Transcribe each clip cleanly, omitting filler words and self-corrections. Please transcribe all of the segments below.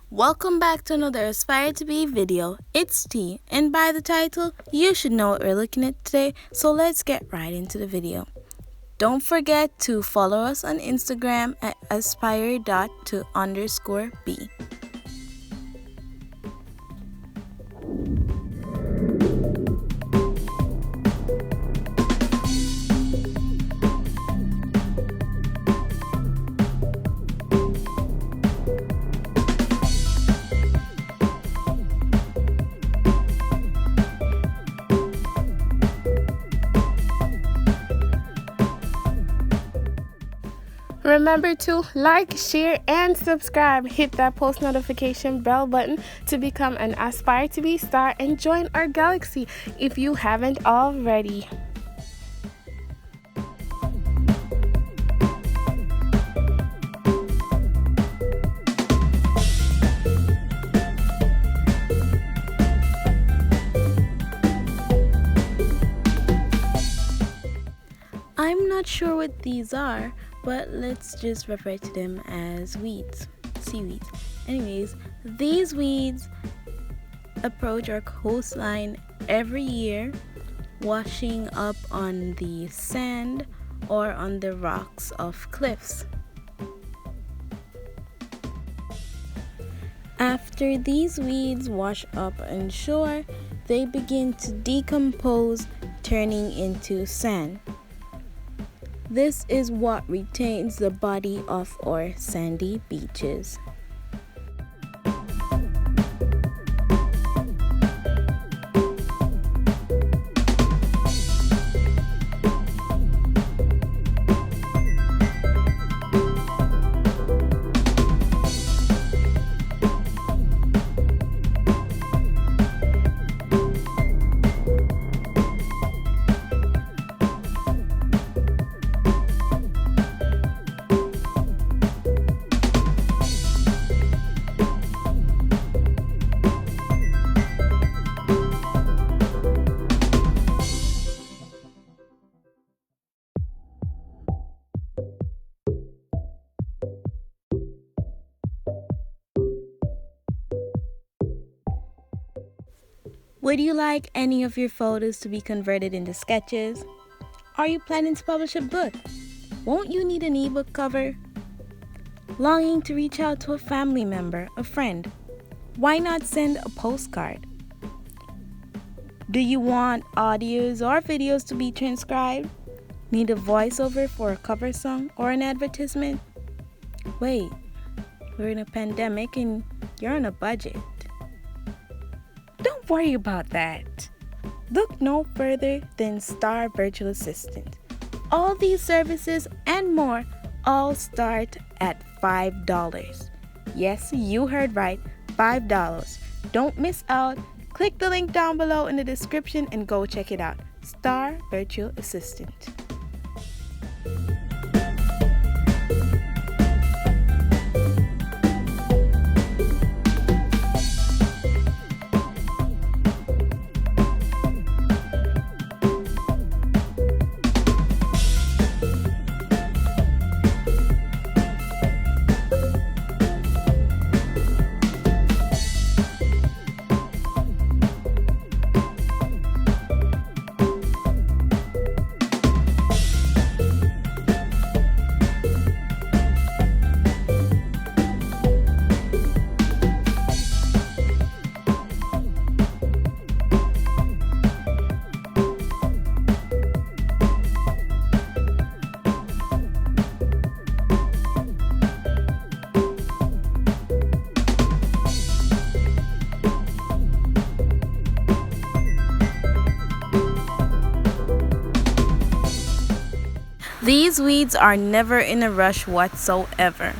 Welcome back to another Aspire to Be video. It's T, and by the title, you should know what we're looking at today, so let's get right into the video. Don't forget to follow us on Instagram at aspire.to_be. Remember to like, share, and subscribe. Hit that post notification bell button to become an Aspire to Be star and join our galaxy if you haven't already. I'm not sure what these are, but let's just refer to them as weeds, seaweeds. Anyways, these weeds approach our coastline every year, washing up on the sand or on the rocks of cliffs. After these weeds wash up on shore, they begin to decompose, turning into sand. This is what retains the body of our sandy beaches. Would you like any of your photos to be converted into sketches? Are you planning to publish a book? Won't you need an ebook cover? Longing to reach out to a family member, a friend? Why not send a postcard? Do you want audios or videos to be transcribed? Need a voiceover for a cover song or an advertisement? Wait, we're in a pandemic and you're on a budget. Don't worry about that. Look no further than Star Virtual Assistant. All these services and more all start at $5. Yes, you heard right, $5. Don't miss out. Click the link down below in the description and go check it out. Star Virtual Assistant. These weeds are never in a rush whatsoever.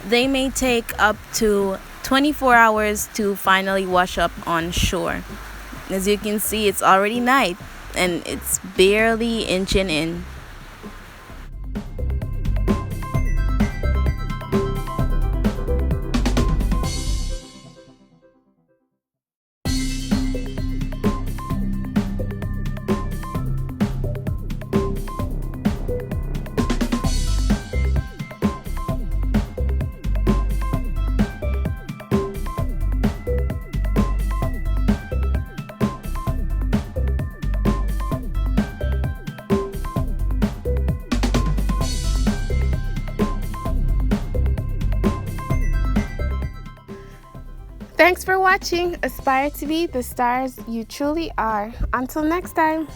They may take up to 24 hours to finally wash up on shore. As you can see, it's already night and it's barely inching in. Thanks for watching. Aspire to be the stars you truly are. Until next time.